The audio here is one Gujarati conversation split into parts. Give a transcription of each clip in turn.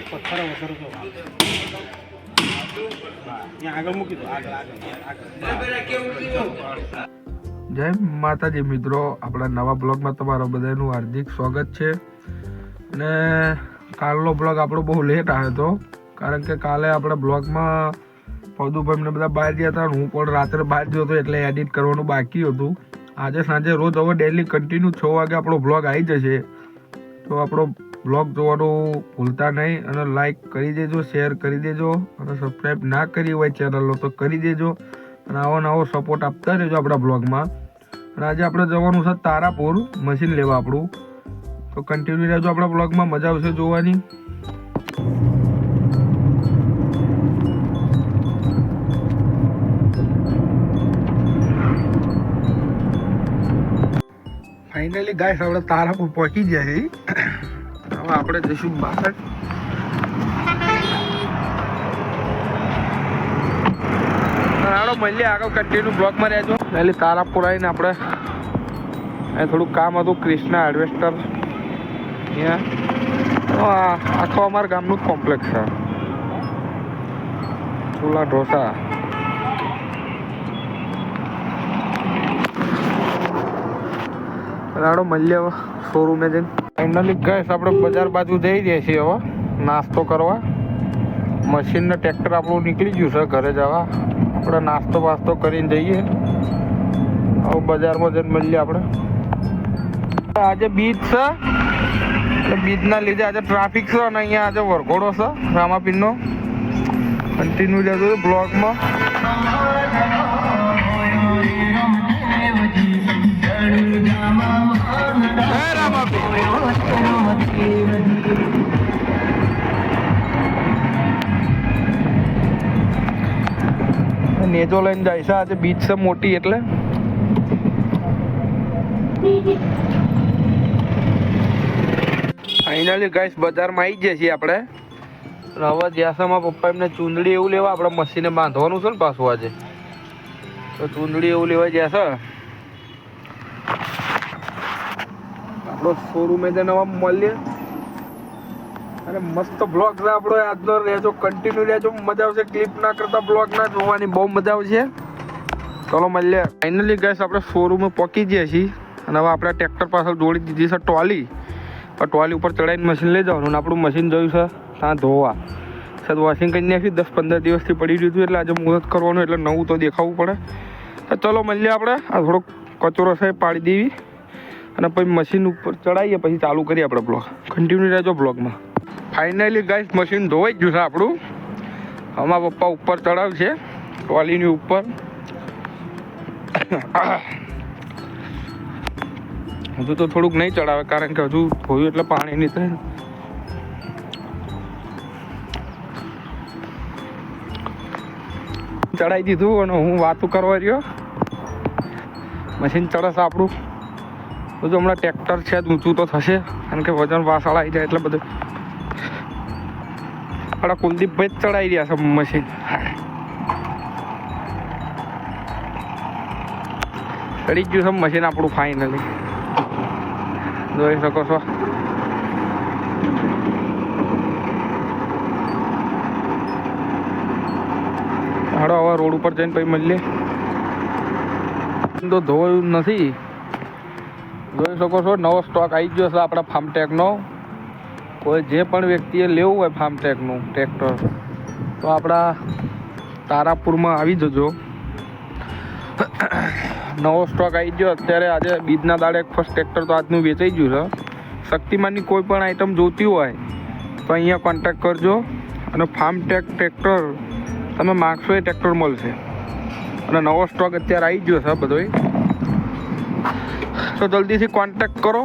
પથ્થર વસર તો આગળ મૂકી દો જય માતાજી મિત્રો, આપણા નવા બ્લોગમાં તમારા બધાનું હાર્દિક સ્વાગત છે. અને કાલનો બ્લોગ આપણો બહુ લેટ આવ્યો હતો, કારણ કે કાલે આપણે બ્લોગમાં પૌદુભાઈ ને બધા બહાર ગયા હતા. હું પણ રાત્રે બહાર ગયો હતો એટલે એડિટ કરવાનું બાકી હતું. આજે સાંજે રોજ હવે ડેલી કન્ટિન્યુ 6 વાગે આપણો બ્લોગ આવી જશે, તો આપણો બ્લોગ જોવાનું ભૂલતા નહીં. અને લાઈક કરી દેજો, શેર કરી દેજો, અને સબસ્ક્રાઈબ ના કરી હોય ચેનલનો તો કરી દેજો. અને આવો નવો સપોર્ટ આપતા રહેજો આપણા બ્લોગમાં. અને આજે આપણે જવાનું છે તારાપુર મશીન લેવા આપણું, તો કન્ટિન્યુ રહેજો આપણા બ્લોગમાં, મજા આવશે જોવાની. ફાઇનલી ગાઈસ આપણે તારાપુર પહોંચી ગયા છીએ. હવે આપણે જઈશું બહાર. મળીએ આગળ, કન્ટિન્યુ બ્લોગમાં રહેજો. એટલે તારાપુર આવીને આપણે અહીં થોડુંક કામ હતું, ક્રિષ્ના હાર્વેસ્ટર અહીંયા આખો અમારા ગામનું જ કોમ્પ્લેક્સ છે. ચૂલા ઢોસા રાડો મળીએ હવે શોરૂમે જઈને. ફાઇનલી ગેસ આપણે બજાર બાજુ જઈ જઈએ છીએ હવે નાસ્તો કરવા. મશીન ને ટ્રેક્ટર આપણું નીકળી ગયું છે ઘરે જવા. આપણે નાસ્તો વાસ્તો કરીને જઈએ. હવે બજારમાં જઈને મળીએ આપણે. આજે બીજ છે, બીજના લીધે આજે ટ્રાફિક છે, અને અહીંયા આજે વરઘોડો છે રામાપીરનો. કન્ટિન્યુ રહેજો બ્લોગમાં. નેજો લઈને જાય છે, આજે બીચ છે મોટી એટલે. ફાઇનલી ગાઈસ બજારમાં આવી ગયા છીએ આપણે. હવે જ્યાસામાં પપ્પા એમને ચૂંદડી એવું લેવા, આપણે મશીને બાંધવાનું છે ને પાછું આજે, તો ચૂંદડી એવું લેવા જ્યાં છે આપણો શોરૂમે જઈને હવે મળીએ. અને મસ્ત બ્લોગ છે આપણો આજનો, રહેજો કન્ટિન્યુ રહેજો, મજા આવશે. ક્લિપ ના કરતા બ્લોગ ના જોવાની બહુ મજા આવશે. ચલો મળીએ. ફાઇનલી ગેસ આપણે શોરૂમે પહોંચી ગયા છીએ. અને હવે આપણે ટ્રેક્ટર પાછળ જોડી દીધી છે ટ્રોલી. ટ્રોલી ઉપર ચડાવીને મશીન લઈ જવાનું. આપણું મશીન જોયું છે ત્યાં ધોવા સર વોશિંગ કરી નાખ્યું. 10-15 દિવસથી પડી રહ્યું હતું, એટલે આજે મુહૂર્ત કરવાનું, એટલે નવું તો દેખાવું પડે. તો ચલો મળીએ આપણે. આ થોડોક કચરો છે પાડી દેવી, અને પછી મશીન ઉપર ચડાવીએ, પછી ચાલુ કરીએ આપણે બ્લોગ. કન્ટિન્યુ રહેજો બ્લોગમાં. ફાઇનલી ગાઈસ મશીન ધોવાઈ ગયું છે આપણું. અમારા પપ્પા ઉપર ચડાવશે ટ્રોલીની ઉપર. હજુ તો થોડુંક નહીં ચડાવે, કારણ કે હજુ ધોયું એટલે પાણી નીકળે. ચડાવી દીધું અને હું વાતું કરવા રહ્યો. મશીન ચડશે આપણું. બધું હમણાં ટ્રેક્ટર છે ઊંચું તો થશે, કારણ કે વજન વાસળ આવી જાય એટલે બધું. આપણા કુલદીપભાઈ જ ચડાવી રહ્યા છે મશીન. ચડી ગયું છે મશીન આપણું ફાઇનલી, જોઈ શકો છો. હાડો હવે રોડ ઉપર જઈને પછી મળીએ. તો ધોયું નથી, જોઈ શકો છો. નવો સ્ટોક આવી ગયો છે આપણા ફાર્મટેકનો. કોઈ જે પણ વ્યક્તિએ લેવું હોય ફાર્મટેકનું ટ્રેક્ટર, તો આપણા તારાપુરમાં આવી જજો. નવો સ્ટોક આવી ગયો અત્યારે. આજે બીજના દાડે ફર્સ્ટ ટ્રેક્ટર તો આજનું વેચાઈ ગયું છે. શક્તિમાનની કોઈ પણ આઈટમ જોતી હોય તો અહીંયા કોન્ટેક્ટ કરજો. અને ફાર્મટેક ટ્રેક્ટર તમે માગશો એ ટ્રેક્ટર મળશે. અને નવો સ્ટોક અત્યારે આવી ગયો છે બધો, તો જલ્દીથી કોન્ટેક્ટ કરો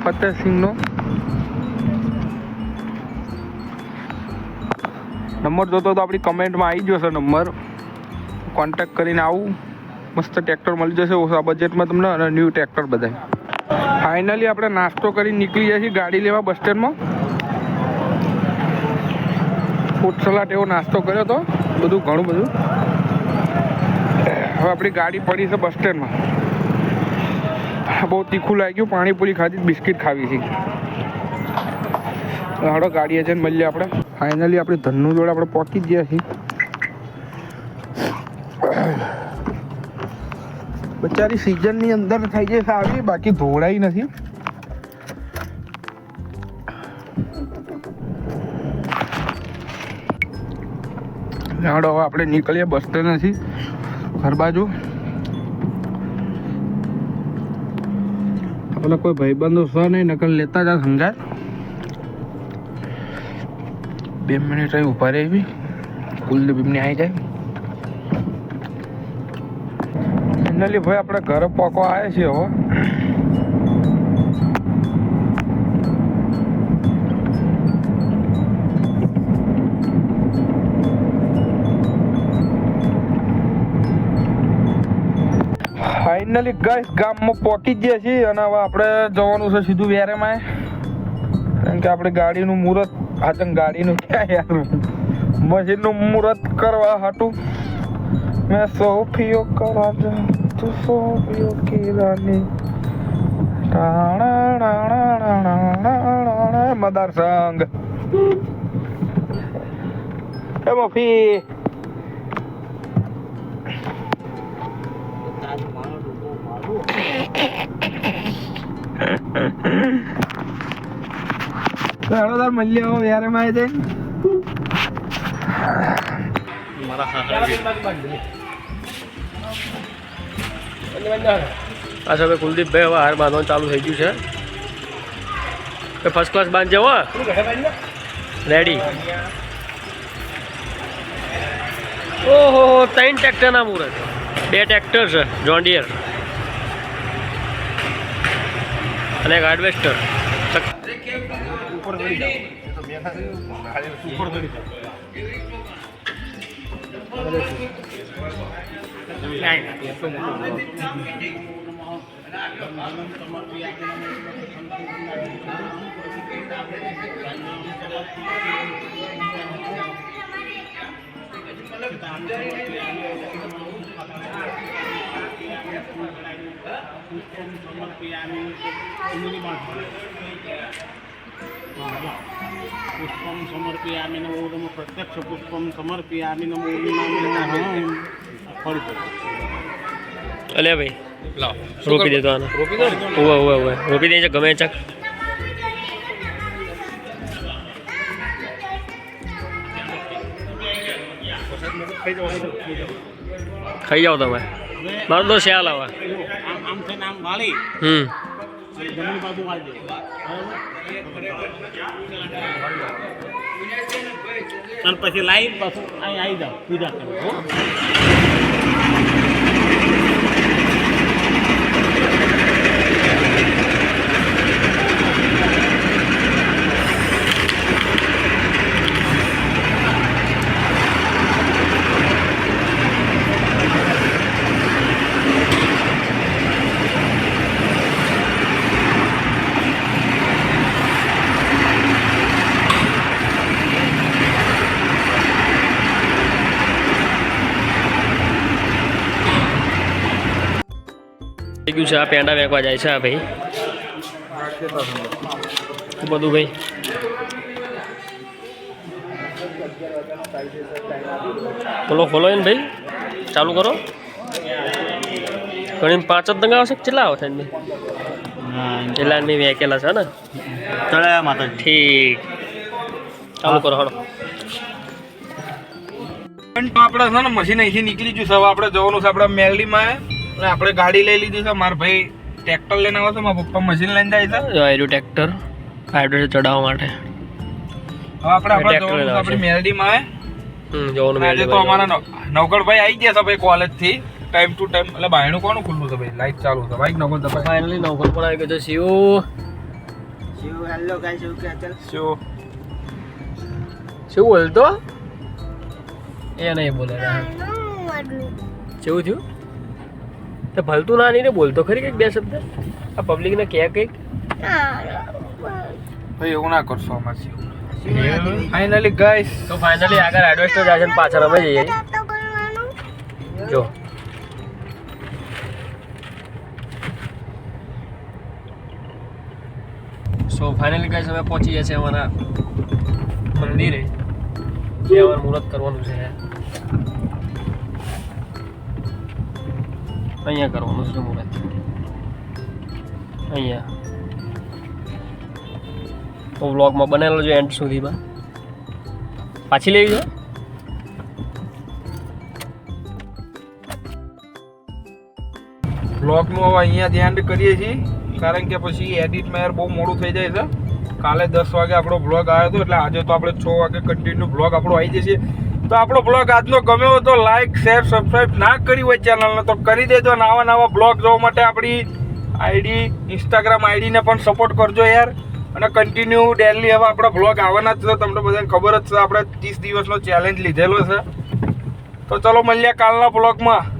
ફતેહસિંહનો. નંબર જોતો તો આપણી કમેન્ટમાં આવી ગયો છે નંબર. કોન્ટેક્ટ કરીને આવું. મસ્ત ટ્રેક્ટર મળી જશે ઓછા બજેટમાં તમને, અને ન્યૂ ટ્રેક્ટર બધા. ફાઇનલી આપણે નાસ્તો કરીને નીકળી જાય છીએ ગાડી લેવા બસ સ્ટેન્ડમાં. ફૂડ સલાડ એવો નાસ્તો કર્યો હતો, બધું ઘણું બધું. હવે આપણી ગાડી પડી છે બસ સ્ટેન્ડમાં. બહુ તીખું લાગ્યું, પાણીપુરી ખાધી, બિસ્કિટ ખાવી છે. હાડો ગાડીએ છે ને મળીએ આપણે ફાઇનલી આપણે ધનનું જોડે આપણે પહોંચી જ ગયા છીએ. બચારી સિઝનની અંદર થઈ જાય સારી, બાકી ધોળાઈ નથી. હાડો હવે આપણે નીકળીએ બસ સ્ટેન્ડથી ઘર બાજુ. આપણે કોઈ ભાઈબંધો છે નહીં, નકલ લેતા જ સમજાય. 2 મિનિટ અહીં ઉભા રહી કુલદીપ એમની આવી જાય. ફાઇનલી ભાઈ આપણે ઘરે પહોંચવા આવ્યા છીએ હવે. ફાઇનલી ગાઈસ ગામમાં પહોંચી જ ગયા છીએ અને હવે આપણે જવાનું છે સીધું વેરેમાં, કારણ કે આપણે ગાડીનું મુહૂર્ત ગાડીનું ક્યાં યાર મશીનનું મુહૂર્ત કરવા હાટું મેં સોફીઓ કરા તું સોફીઓ કી રાની મદાર સંગ એ મફી હળોદાર મળી આવો યાર એમાં આવી જાય. અચ્છા ભાઈ કુલદીપભાઈ હવે હાર બાંધવાનું ચાલુ થઈ ગયું છે. ફર્સ્ટ ક્લાસ બાંધજો હો, રેડી. ઓહો 3 ટ્રેક્ટરના મુહૂર્ત, 2 ટ્રેક્ટર છે જોન ડિયર અને એક હાર્વેસ્ટર. ઉપર ગળી જાવ ઉપર ગળી જાવ પુષ્પમ સમર્પયામિ નમો નમઃ પ્રત્યક્ષ પુષ્પમ સમર્પયામિ નમો નમઃ. અલે ભાઈ લાવ રોકી દેતો આને. ઓવે રોકી દેજે ગમે ચક. ખાઈ જાઓ તમે, મારો તો શ્યાલ આવે. આમ છે નામ વાળી જમણી બાજુ વાળી દે અને પછી લાઈન પાછું અહીં આવી જાઓ પૂજા કરો. થઈ ગયું છે. આ પેંડા વેકવા જાય છે આ ભાઈ બધું ભાઈ. ખોલો ને ભાઈ, ચાલુ કરો. ઘણી 5 જ દંગા આવશે, કેટલા આવશે એમને? એટલા મેં વેકેલા છે ને તળાયા માતાજી. ઠીક, ચાલુ કરો હળો. આપણે છે ને મશીન અહીંથી નીકળી ગયું છે. હવે આપણે જવાનું છે આપણે મેરડીમાં. આપણે ગાડી લઈ લીધી છે. મારા ભાઈ ટ્રેક્ટર લઈને આવે છે, મારા પપ્પા મશીન લઈને જાય છે. આયરું ટ્રેક્ટર હાઇડ્રોજન ચડાવવા માટે. હવે આપણે આપણી મેરડીમાં જવાનું. આજે તો અમારા નવગણભાઈ આવી ગયા છે ભાઈ કોલેજથી ટાઈમ ટુ ટાઈમ. એટલે બાયણું કોનું ખુલ્લું છે ભાઈ? લાઈટ ચાલુ છે ભાઈ. નવગણ ભાઈ ફાઇનલી નવગણ પણ આવી ગયો છે. શિવ હેલો ગાઈસ, એવું કે ચાલ શું બોલતો એ નહીં બોલે. કેવું થયું? તો ભલતું ના નહીં ને બોલતો ખરી કંઈક 2 શબ્દ આ પબ્લિકને કહે કંઈક. ભાઈ એવું ના કરશો અમારે. ફાઇનલી ગાઈસ, તો ફાઇનલી આગળ એડવેસ્ટર જાય છે ને પાછળ અમે જઈએ. જો સો ફાઇનલી ગાઈસ અમે પહોંચી ગયા છે અમારા મંદિરે જે અમારું મુહૂર્ત કરવાનું છે અહીંયા કરવાનું છે મુહૂર્ત અહીંયા તો વ્લોગમાં બનેલો છે એન્ડ સુધીમાં પાછી લેવી છે બ્લોગનું હવે અહીંયાથી એન્ડ કરીએ છીએ કારણ કે પછી એડિટમાં યાર બહુ મોડું થઈ જાય છે કાલે 10 વાગે આપણો બ્લોગ આવ્યો હતો એટલે આજે તો આપણે 6 વાગે કન્ટિન્યુ બ્લોગ આપણો આવી જશે તો આપણો બ્લોગ આજનો ગમ્યો હોય તો લાઈક શેર સબસ્ક્રાઈબ ના કરી હોય ચેનલને તો કરી દેજો નવા બ્લોગ જોવા માટે આપણી આઈડી ઇન્સ્ટાગ્રામ આઈડીને પણ સપોર્ટ કરજો યાર અને કન્ટિન્યુ ડેલી હવે આપણા બ્લોગ આવવાના જ છે તમને બધાને ખબર જ છે આપણે 30 દિવસનો ચેલેન્જ લીધેલો છે તો ચલો મળીએ કાલના બ્લોગમાં